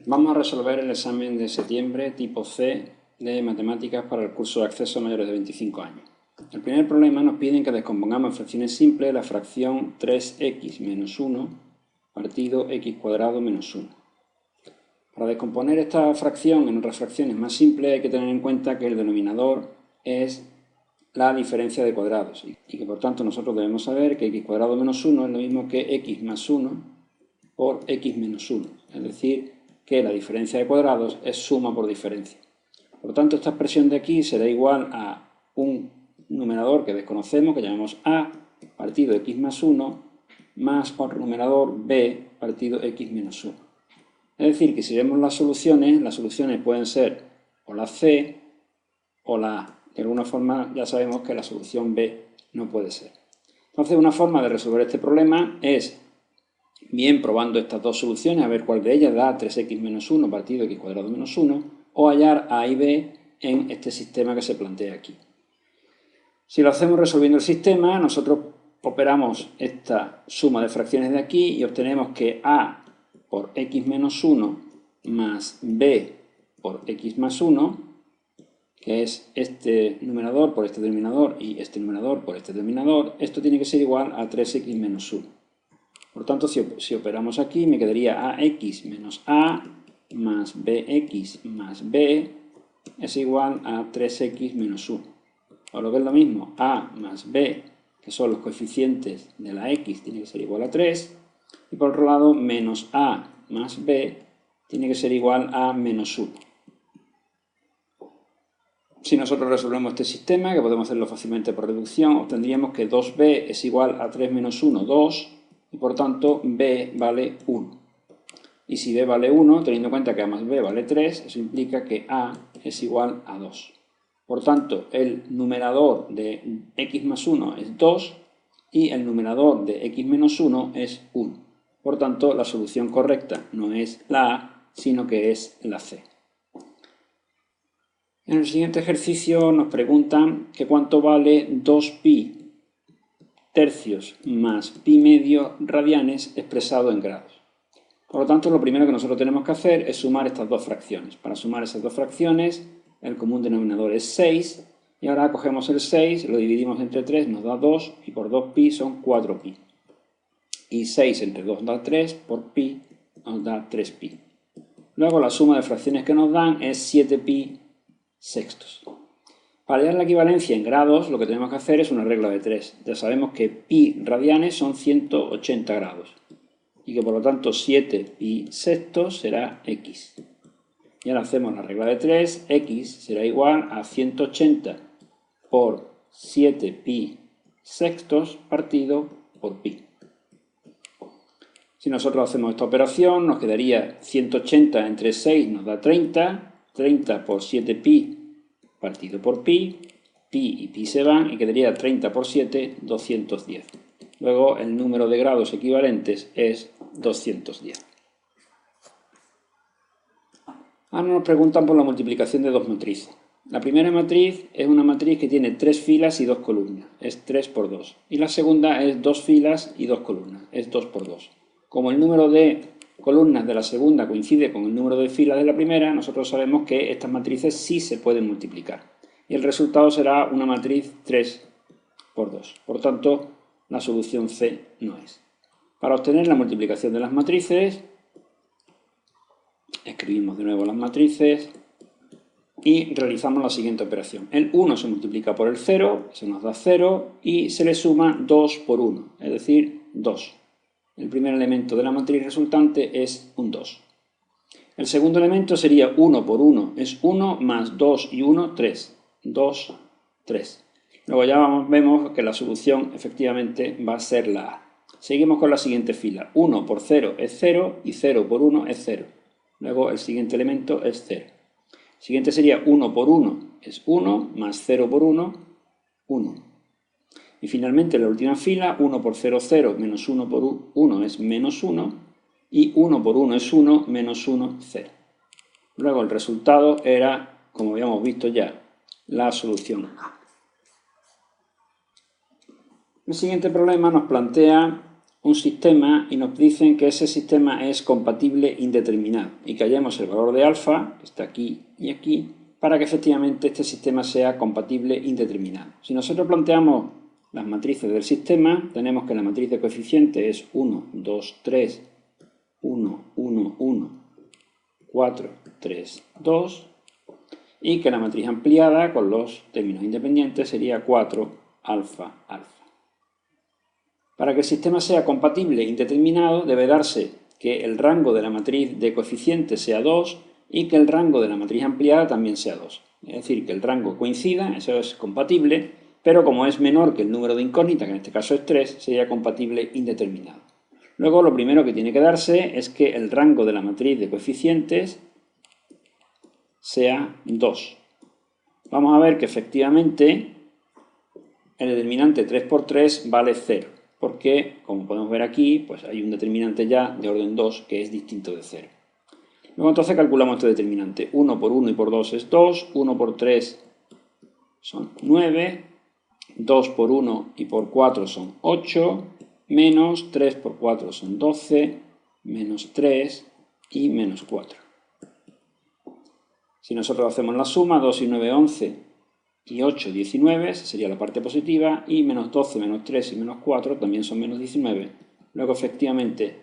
Vamos a resolver el examen de septiembre tipo C de Matemáticas para el curso de acceso a mayores de 25 años. El primer problema nos piden que descompongamos en fracciones simples la fracción 3x menos 1 partido x cuadrado menos 1. Para descomponer esta fracción en otras fracciones más simples hay que tener en cuenta que el denominador es la diferencia de cuadrados y que por tanto nosotros debemos saber que x cuadrado menos 1 es lo mismo que x más 1 por x menos 1, es decir, que la diferencia de cuadrados es suma por diferencia. Por lo tanto, esta expresión de aquí será igual a un numerador que desconocemos, que llamamos a partido x más 1, más otro numerador b partido x menos 1. Es decir, que si vemos las soluciones pueden ser o la c o la a. De alguna forma ya sabemos que la solución b no puede ser. Entonces, una forma de resolver este problema es bien probando estas dos soluciones, a ver cuál de ellas da 3x menos 1 partido x cuadrado menos 1, o hallar a y b en este sistema que se plantea aquí. Si lo hacemos resolviendo el sistema, nosotros operamos esta suma de fracciones de aquí y obtenemos que a por x menos 1 más b por x más 1, que es este numerador por este denominador y este numerador por este denominador, esto tiene que ser igual a 3x menos 1. Por tanto, si operamos aquí, me quedaría ax menos a más bx más b es igual a 3x menos 1. O lo que es lo mismo, a más b, que son los coeficientes de la x, tiene que ser igual a 3. Y por otro lado, menos a más b tiene que ser igual a menos 1. Si nosotros resolvemos este sistema, que podemos hacerlo fácilmente por reducción, obtendríamos que 2b es igual a 3 menos 1, 2. Y por tanto, b vale 1. Y si b vale 1, teniendo en cuenta que a más b vale 3, eso implica que a es igual a 2. Por tanto, el numerador de x más 1 es 2 y el numerador de x menos 1 es 1. Por tanto, la solución correcta no es la a, sino que es la c. En el siguiente ejercicio nos preguntan que cuánto vale 2pi tercios más pi medio radianes expresado en grados. Por lo tanto, lo primero que nosotros tenemos que hacer es sumar estas dos fracciones. Para sumar esas dos fracciones, el común denominador es 6, y ahora cogemos el 6, lo dividimos entre 3, nos da 2, y por 2pi son 4pi. Y 6 entre 2 da 3, por pi nos da 3pi. Luego la suma de fracciones que nos dan es 7pi sextos. Para hallar la equivalencia en grados, lo que tenemos que hacer es una regla de 3. Ya sabemos que pi radianes son 180 grados y que por lo tanto 7 pi sextos será x. Y ahora hacemos la regla de 3, x será igual a 180 por 7 pi sextos partido por pi. Si nosotros hacemos esta operación, nos quedaría 180 entre 6 nos da 30, 30 por 7 pi partido por pi, pi y pi se van y quedaría 30 por 7, 210. Luego el número de grados equivalentes es 210. Ahora nos preguntan por la multiplicación de dos matrices. La primera matriz es una matriz que tiene 3 filas y 2 columnas, es 3 por 2. Y la segunda es 2 filas y 2 columnas, es 2 por 2. Como el número de columnas de la segunda coincide con el número de filas de la primera, nosotros sabemos que estas matrices sí se pueden multiplicar. Y el resultado será una matriz 3 por 2. Por tanto, la solución C no es. Para obtener la multiplicación de las matrices, escribimos de nuevo las matrices y realizamos la siguiente operación. El 1 se multiplica por el 0, se nos da 0, y se le suma 2 por 1, es decir, 2. El primer elemento de la matriz resultante es un 2. El segundo elemento sería 1 por 1, es 1 más 2 y 1, 3. 2, 3. Luego ya vemos que la solución efectivamente va a ser la A. Seguimos con la siguiente fila. 1 por 0 es 0 y 0 por 1 es 0. Luego el siguiente elemento es 0. El siguiente sería 1 por 1 es 1 más 0 por 1, 1. Y finalmente en la última fila, 1 por 0, 0, menos 1 por 1 es menos 1, y 1 por 1 es 1, menos 1, 0. Luego el resultado era, como habíamos visto ya, la solución A. El siguiente problema nos plantea un sistema y nos dicen que ese sistema es compatible indeterminado y que hallemos el valor de alfa, que está aquí y aquí, para que efectivamente este sistema sea compatible indeterminado. Si nosotros planteamos las matrices del sistema, tenemos que la matriz de coeficientes es 1, 2, 3, 1, 1, 1, 4, 3, 2, y que la matriz ampliada con los términos independientes sería 4, alfa, alfa. Para que el sistema sea compatible indeterminado debe darse que el rango de la matriz de coeficientes sea 2 y que el rango de la matriz ampliada también sea 2. Es decir, que el rango coincida, eso es compatible, pero como es menor que el número de incógnita, que en este caso es 3, sería compatible indeterminado. Luego lo primero que tiene que darse es que el rango de la matriz de coeficientes sea 2. Vamos a ver que efectivamente el determinante 3 por 3 vale 0. Porque, como podemos ver aquí, pues hay un determinante ya de orden 2 que es distinto de 0. Luego entonces calculamos este determinante. 1 por 1 y por 2 es 2, 1 por 3 son 9, 2 por 1 y por 4 son 8, menos 3 por 4 son 12, menos 3 y menos 4. Si nosotros hacemos la suma, 2 y 9, 11 y 8, 19, esa sería la parte positiva, y menos 12, menos 3 y menos 4 también son menos 19. Luego, efectivamente,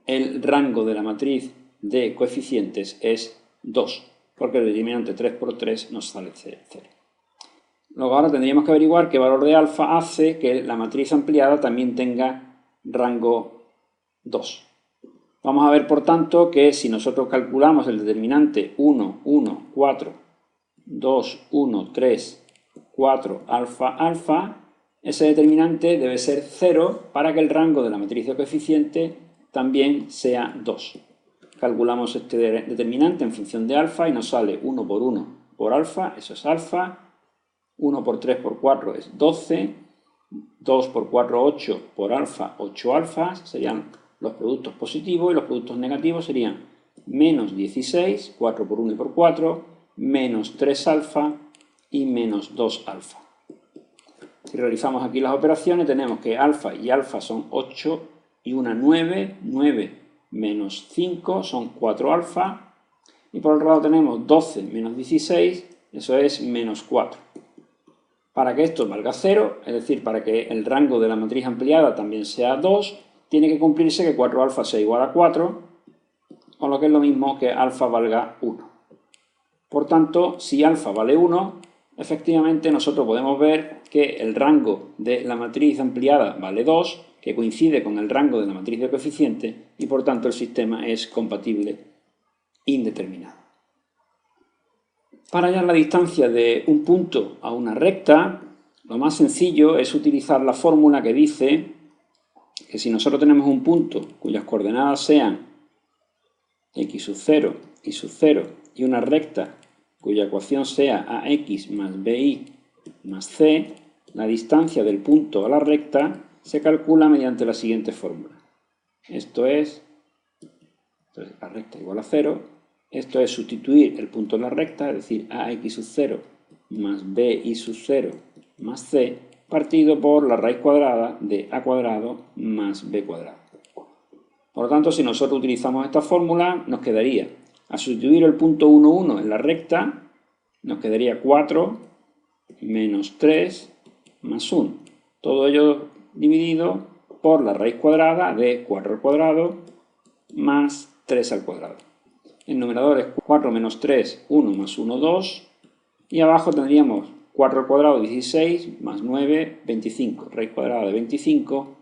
el rango de la matriz de coeficientes es 2, porque el determinante 3 por 3 nos sale 0. Luego ahora tendríamos que averiguar qué valor de alfa hace que la matriz ampliada también tenga rango 2. Vamos a ver, por tanto, que si nosotros calculamos el determinante 1, 1, 4, 2, 1, 3, 4, alfa, alfa, ese determinante debe ser 0 para que el rango de la matriz de coeficiente también sea 2. Calculamos este determinante en función de alfa y nos sale 1 por 1 por alfa, eso es alfa, 1 por 3 por 4 es 12, 2 por 4, 8 por alfa, 8 alfas, serían los productos positivos, y los productos negativos serían menos 16, 4 por 1 y por 4, menos 3 alfa y menos 2 alfa. Si realizamos aquí las operaciones, tenemos que alfa y alfa son 8 y una 9, 9 menos 5 son 4 alfa, y por el lado tenemos 12 menos 16, eso es menos 4. Para que esto valga 0, es decir, para que el rango de la matriz ampliada también sea 2, tiene que cumplirse que 4 alfa sea igual a 4, con lo que es lo mismo que alfa valga 1. Por tanto, si alfa vale 1, efectivamente nosotros podemos ver que el rango de la matriz ampliada vale 2, que coincide con el rango de la matriz de coeficiente, y por tanto el sistema es compatible indeterminado. Para hallar la distancia de un punto a una recta, lo más sencillo es utilizar la fórmula que dice que si nosotros tenemos un punto cuyas coordenadas sean x sub 0, y sub 0 y una recta cuya ecuación sea ax más bi más c, la distancia del punto a la recta se calcula mediante la siguiente fórmula. Esto es, entonces, la recta igual a 0, esto es sustituir el punto en la recta, es decir, ax sub 0 más bi sub 0 más c, partido por la raíz cuadrada de a cuadrado más b cuadrado. Por lo tanto, si nosotros utilizamos esta fórmula, nos quedaría, a sustituir el punto 1, 1 en la recta, nos quedaría 4 menos 3 más 1. Todo ello dividido por la raíz cuadrada de 4 al cuadrado más 3 al cuadrado. El numerador es 4 menos 3, 1 más 1, 2. Y abajo tendríamos 4 al cuadrado, 16, más 9, 25. Raíz cuadrada de 25,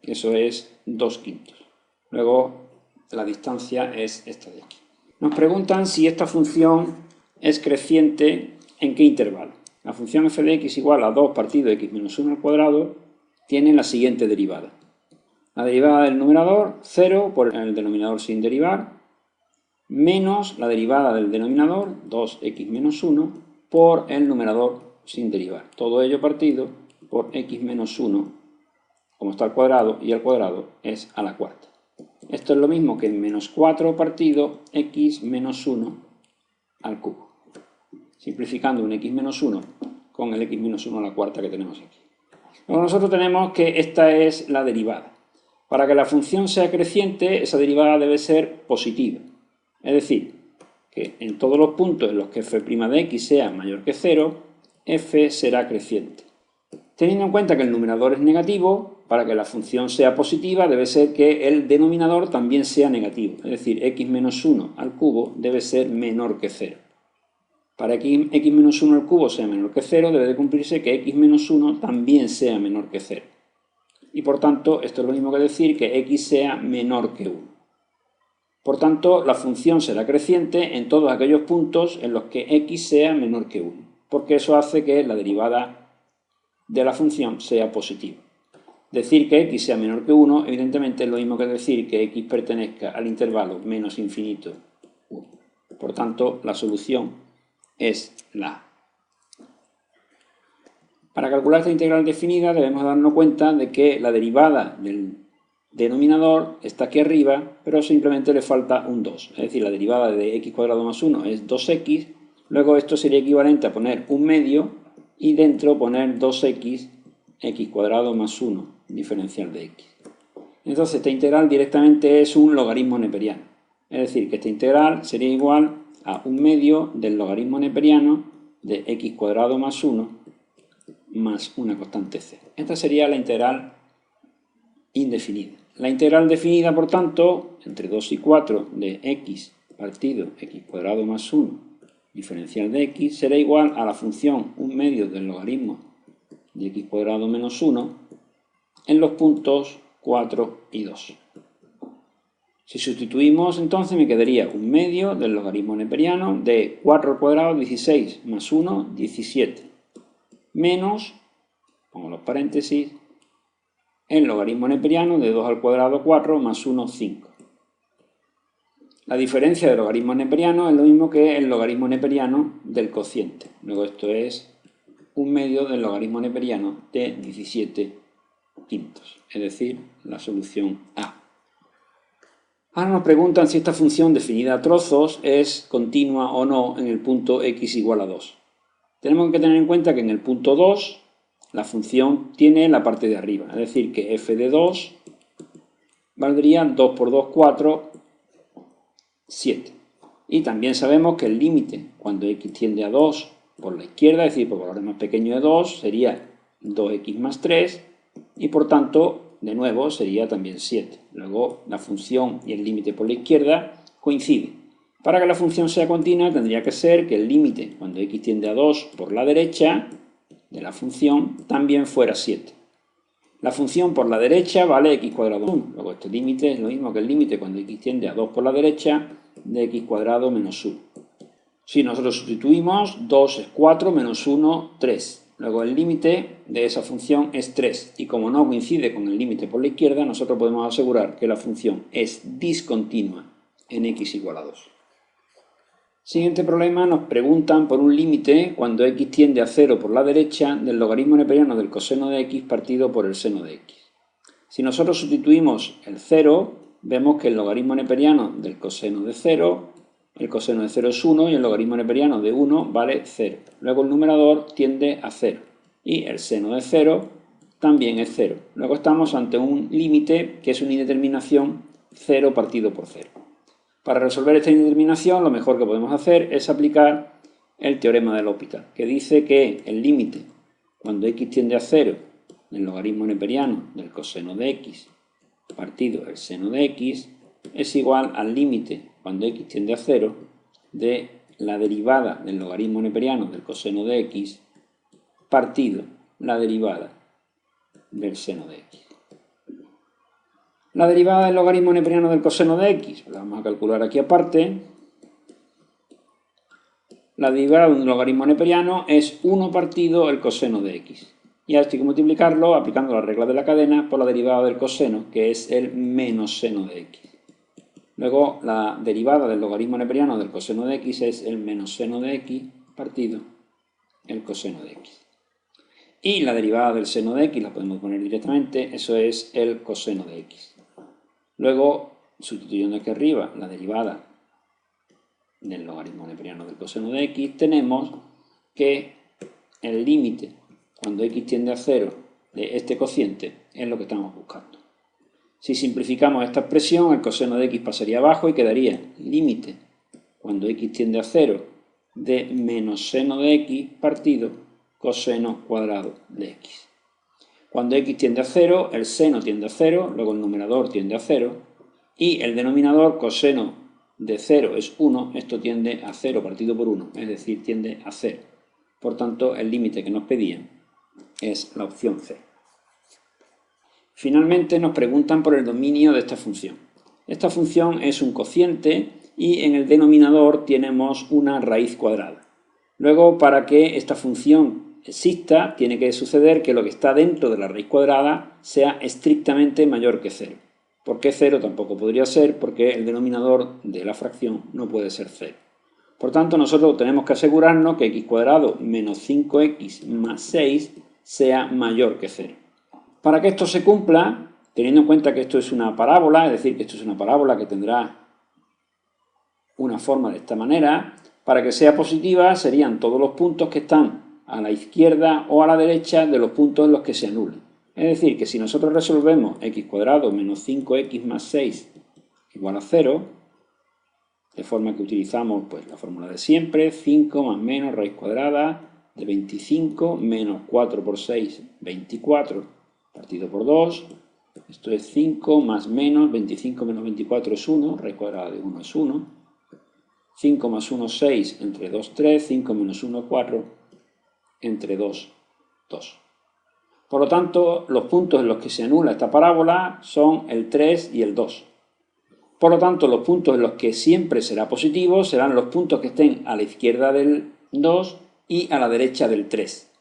eso es 2 quintos. Luego la distancia es esta de aquí. Nos preguntan si esta función es creciente en qué intervalo. La función f de x igual a 2 partido de x menos 1 al cuadrado tiene la siguiente derivada. La derivada del numerador, 0 por el denominador sin derivar, menos la derivada del denominador, 2x menos 1, por el numerador sin derivar. Todo ello partido por x menos 1, como está al cuadrado, y al cuadrado es a la cuarta. Esto es lo mismo que menos 4 partido x menos 1 al cubo. Simplificando un x menos 1 con el x menos 1 a la cuarta que tenemos aquí. Luego nosotros tenemos que esta es la derivada. Para que la función sea creciente, esa derivada debe ser positiva. Es decir, que en todos los puntos en los que f' de x sea mayor que 0, f será creciente. Teniendo en cuenta que el numerador es negativo, para que la función sea positiva debe ser que el denominador también sea negativo. Es decir, x menos 1 al cubo debe ser menor que 0. Para que x menos 1 al cubo sea menor que 0, debe de cumplirse que x menos 1 también sea menor que 0. Y por tanto, esto es lo mismo que decir que x sea menor que 1. Por tanto, la función será creciente en todos aquellos puntos en los que x sea menor que 1, porque eso hace que la derivada de la función sea positiva. Decir que x sea menor que 1, evidentemente es lo mismo que decir que x pertenezca al intervalo menos infinito 1. Por tanto, la solución es la A. Para calcular esta integral definida debemos darnos cuenta de que la derivada del denominador está aquí arriba, pero simplemente le falta un 2. Es decir, la derivada de x cuadrado más 1 es 2x, luego esto sería equivalente a poner un medio y dentro poner 2x, x cuadrado más 1, diferencial de x. Entonces esta integral directamente es un logaritmo neperiano. Es decir, que esta integral sería igual a un medio del logaritmo neperiano de x cuadrado más 1 más una constante c. Esta sería la integral indefinida. La integral definida, por tanto, entre 2 y 4 de x partido x cuadrado más 1 diferencial de x será igual a la función un medio del logaritmo de x cuadrado menos 1 en los puntos 4 y 2. Si sustituimos, entonces me quedaría un medio del logaritmo neperiano de 4 al cuadrado, 16, más 1, 17, menos, pongo los paréntesis, el logaritmo neperiano de 2 al cuadrado, 4, más 1, 5. La diferencia del logaritmo neperiano es lo mismo que el logaritmo neperiano del cociente. Luego esto es un medio del logaritmo neperiano de 17 quintos, es decir, la solución A. Ahora nos preguntan si esta función definida a trozos es continua o no en el punto x igual a 2. Tenemos que tener en cuenta que en el punto 2 la función tiene la parte de arriba, es decir, que f de 2 valdría 2 por 2, 4, 7. Y también sabemos que el límite cuando x tiende a 2 por la izquierda, es decir, por valores más pequeños de 2, sería 2x más 3 y por tanto, de nuevo, sería también 7. Luego, la función y el límite por la izquierda coinciden. Para que la función sea continua tendría que ser que el límite cuando x tiende a 2 por la derecha de la función también fuera 7. La función por la derecha vale x cuadrado 1. Luego este límite es lo mismo que el límite cuando x tiende a 2 por la derecha de x cuadrado menos 1. Si nosotros sustituimos, 2 es 4 menos 1, 3. Luego el límite de esa función es 3. Y como no coincide con el límite por la izquierda, nosotros podemos asegurar que la función es discontinua en x igual a 2. Siguiente problema, nos preguntan por un límite cuando x tiende a 0 por la derecha del logaritmo neperiano del coseno de x partido por el seno de x. Si nosotros sustituimos el 0, vemos que el logaritmo neperiano del coseno de 0, el coseno de 0 es 1 y el logaritmo neperiano de 1 vale 0. Luego el numerador tiende a 0 y el seno de 0 también es 0. Luego estamos ante un límite que es una indeterminación 0 partido por 0. Para resolver esta indeterminación, lo mejor que podemos hacer es aplicar el teorema de L'Hopital, que dice que el límite cuando x tiende a 0 del logaritmo neperiano del coseno de x partido el seno de x es igual al límite cuando x tiende a 0 de la derivada del logaritmo neperiano del coseno de x partido la derivada del seno de x. La derivada del logaritmo neperiano del coseno de x, la vamos a calcular aquí aparte. La derivada de un logaritmo neperiano es 1 partido el coseno de x. Y ahora hay que multiplicarlo aplicando la regla de la cadena por la derivada del coseno, que es el menos seno de x. Luego la derivada del logaritmo neperiano del coseno de x es el menos seno de x partido el coseno de x. Y la derivada del seno de x la podemos poner directamente, eso es el coseno de x. Luego, sustituyendo aquí arriba la derivada del logaritmo neperiano del coseno de x, tenemos que el límite cuando x tiende a 0 de este cociente es lo que estamos buscando. Si simplificamos esta expresión, el coseno de x pasaría abajo y quedaría límite, cuando x tiende a 0, de menos seno de x partido coseno cuadrado de x. Cuando x tiende a 0, el seno tiende a 0, luego el numerador tiende a 0, y el denominador coseno de 0 es 1, esto tiende a 0 partido por 1, es decir, tiende a 0. Por tanto, el límite que nos pedían es la opción C. Finalmente nos preguntan por el dominio de esta función. Esta función es un cociente y en el denominador tenemos una raíz cuadrada. Luego, para que esta función exista, tiene que suceder que lo que está dentro de la raíz cuadrada sea estrictamente mayor que 0. ¿Por qué 0? Tampoco podría ser, porque el denominador de la fracción no puede ser 0. Por tanto, nosotros tenemos que asegurarnos que x cuadrado menos 5x más 6 sea mayor que 0. Para que esto se cumpla, teniendo en cuenta que esto es una parábola, es decir, que esto es una parábola que tendrá una forma de esta manera, para que sea positiva serían todos los puntos que están a la izquierda o a la derecha de los puntos en los que se anulen. Es decir, que si nosotros resolvemos x cuadrado menos 5x más 6 igual a 0, de forma que utilizamos pues, la fórmula de siempre, 5 más menos raíz cuadrada de 25 menos 4 por 6, 24, partido por 2, esto es 5 más menos, 25 menos 24 es 1, raíz cuadrada de 1 es 1, 5 más 1, 6, entre 2, 3, 5 menos 1, 4, entre 2, 2. Por lo tanto, los puntos en los que se anula esta parábola son el 3 y el 2. Por lo tanto, los puntos en los que siempre será positivo serán los puntos que estén a la izquierda del 2 y a la derecha del 3.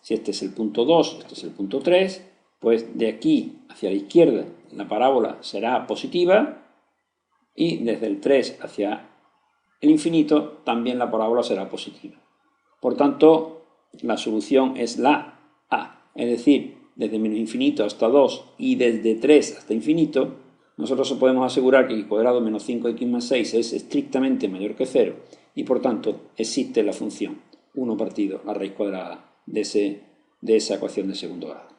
Si este es el punto 2, este es el punto 3, pues de aquí hacia la izquierda la parábola será positiva y desde el 3 hacia el infinito también la parábola será positiva. Por tanto, la solución es la A, es decir, desde menos infinito hasta 2 y desde 3 hasta infinito, nosotros podemos asegurar que x cuadrado menos 5x más 6 es estrictamente mayor que 0 y por tanto existe la función 1 partido la raíz cuadrada de esa ecuación de segundo grado.